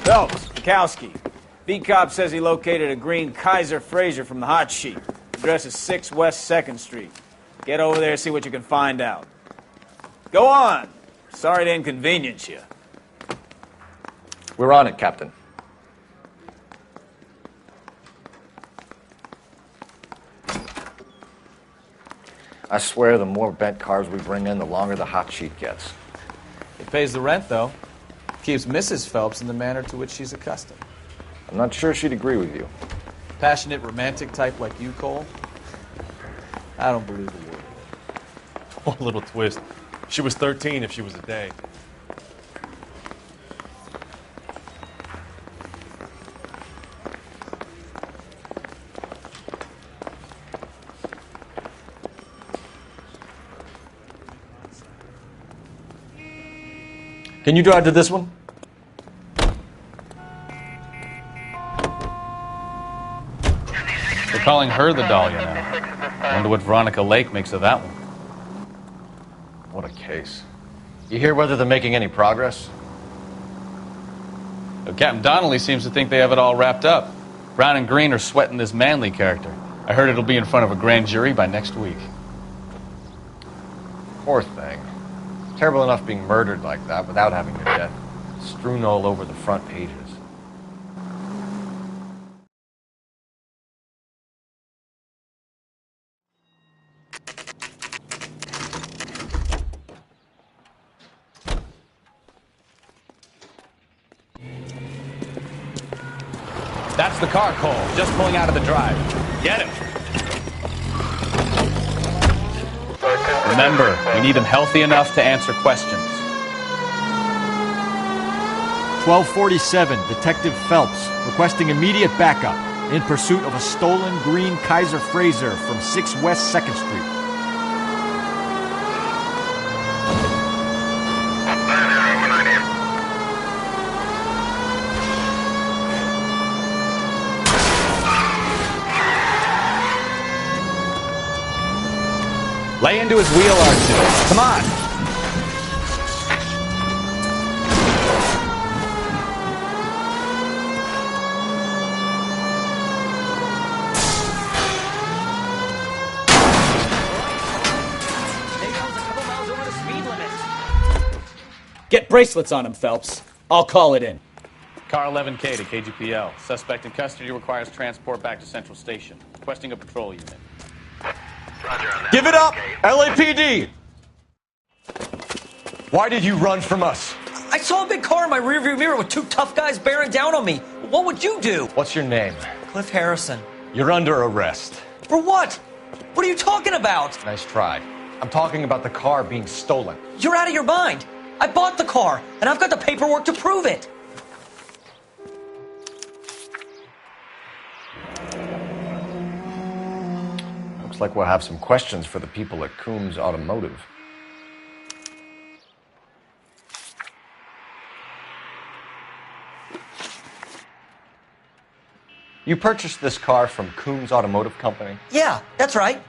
Phelps, Bukowski. B-Cop says he located a green Keiser Frazier from the hot sheet. Address is 6 West 2nd Street. Get over there and see what you can find out. Go on. Sorry to inconvenience you. We're on it, Captain. I swear the more bent cars we bring in, the longer the hot sheet gets. It pays the rent, though. Keeps Mrs. Phelps in the manner to which she's accustomed. I'm not sure she'd agree with you. Passionate, romantic type like you, Cole? I don't believe a word of it. Oh, a little twist. She was 13 if she was a day. Can you drive to this one? They're calling her the Dahlia now. Wonder what Veronica Lake makes of that one. What a case. You hear whether they're making any progress? Well, Captain Donnelly seems to think they have it all wrapped up. Brown and Green are sweating this Manley character. I heard it'll be in front of a grand jury by next week. Poor thing. Terrible enough being murdered like that without having your death strewn all over the front pages. That's the car, Cole. Just pulling out of the drive. Get him. Remember, we need him healthy enough to answer questions. 1247, Detective Phelps, requesting immediate backup in pursuit of a stolen green Keiser Frazier from 6 West 2nd Street. Lay into his wheel arches. Come on. Get bracelets on him, Phelps. I'll call it in. Car 11K to KGPL. Suspect in custody requires transport back to Central Station. Requesting a patrol unit. Give it up, LAPD! Why did you run from us? I saw a big car in my rearview mirror with 2 tough guys bearing down on me. What would you do? What's your name? Cliff Harrison. You're under arrest. For what? What are you talking about? Nice try. I'm talking about the car being stolen. You're out of your mind. I bought the car, and I've got the paperwork to prove it. Looks like we'll have some questions for the people at Coombs Automotive. You purchased this car from Coombs Automotive Company? Yeah, that's right.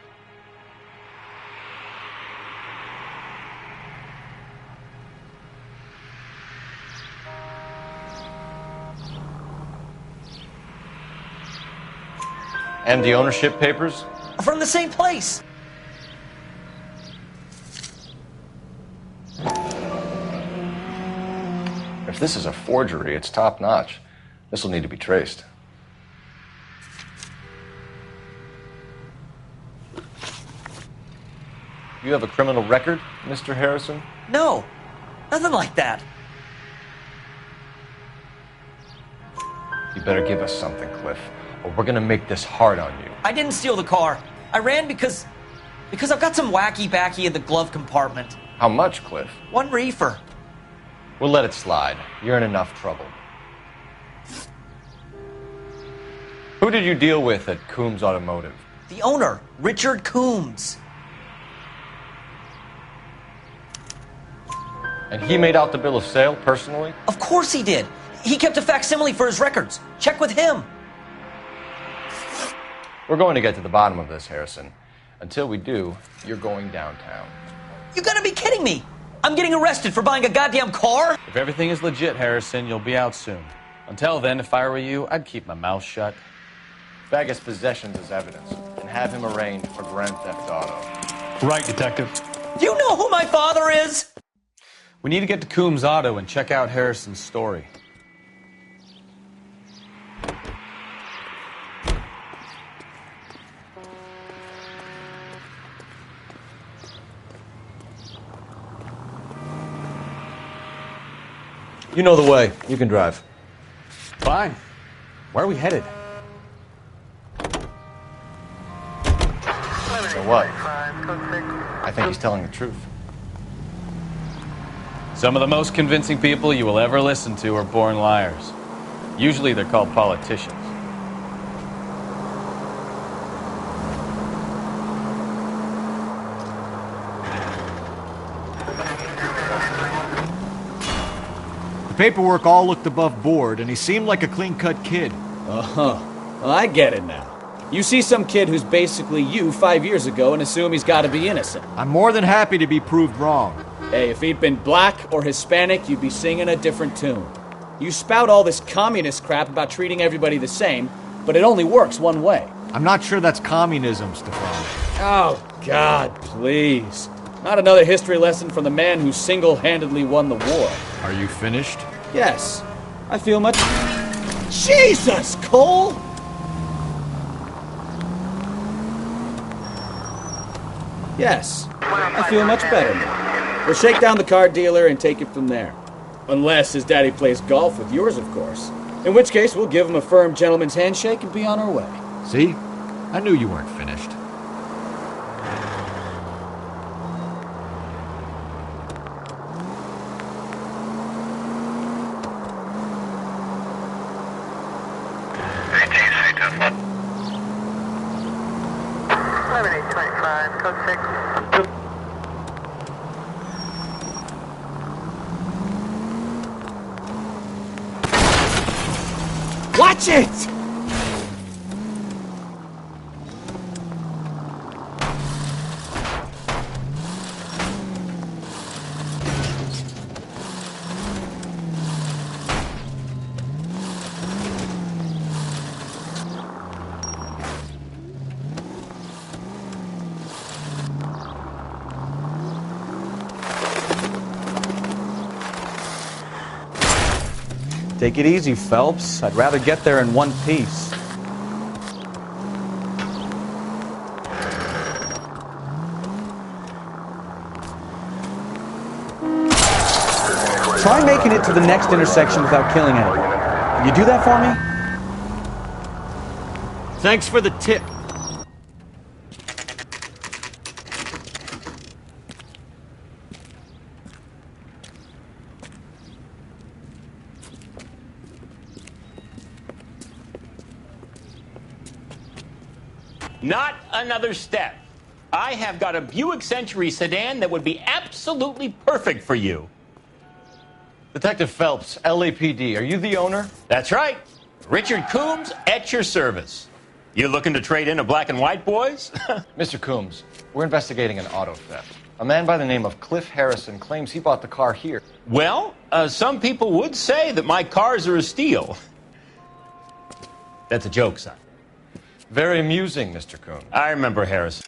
And the ownership papers? From the same place. If this is a forgery, it's top-notch. This will need to be traced. You have a criminal record, Mr. Harrison? No, nothing like that. You better give us something, Cliff, or we're gonna make this hard on you. I didn't steal the car. I ran because I've got some wacky-backy in the glove compartment. How much, Cliff? 1 reefer. We'll let it slide. You're in enough trouble. Who did you deal with at Coombs Automotive? The owner, Richard Coombs. And he made out the bill of sale personally? Of course he did. He kept a facsimile for his records. Check with him. We're going to get to the bottom of this, Harrison. Until we do, you're going downtown. You gotta be kidding me. I'm getting arrested for buying a goddamn car? If everything is legit, Harrison, you'll be out soon. Until then, if I were you, I'd keep my mouth shut. Bag his possessions as evidence and have him arraigned for grand theft auto. Right, Detective. Do you know who my father is? We need to get to Coombs' auto and check out Harrison's story. You know the way. You can drive. Fine. Where are we headed? So what? I think he's telling the truth. Some of the most convincing people you will ever listen to are born liars. Usually they're called politicians. The paperwork all looked above board, and he seemed like a clean-cut kid. Uh-huh. Well, I get it now. You see some kid who's basically you 5 years ago and assume he's got to be innocent. I'm more than happy to be proved wrong. Hey, if he'd been black or Hispanic, you'd be singing a different tune. You spout all this communist crap about treating everybody the same, but it only works one way. I'm not sure that's communism, Stefan. Oh, God, please. Not another history lesson from the man who single-handedly won the war. Are you finished? Yes. I feel much... Jesus, Cole! Yes. I feel much better now. We'll shake down the car dealer and take it from there. Unless his daddy plays golf with yours, of course. In which case, we'll give him a firm gentleman's handshake and be on our way. See? I knew you weren't finished. Watch it! Take it easy, Phelps. I'd rather get there in one piece. Try making it to the next intersection without killing anyone. Can you do that for me? Thanks for the tip. Not another step. I have got a Buick Century sedan that would be absolutely perfect for you. Detective Phelps, LAPD, are you the owner? That's right. Richard Coombs at your service. You looking to trade in a black and white, boys? Mr. Coombs, we're investigating an auto theft. A man by the name of Cliff Harrison claims he bought the car here. Well, some people would say that my cars are a steal. That's a joke, son. Very amusing, Mr. Coombs. I remember Harrison.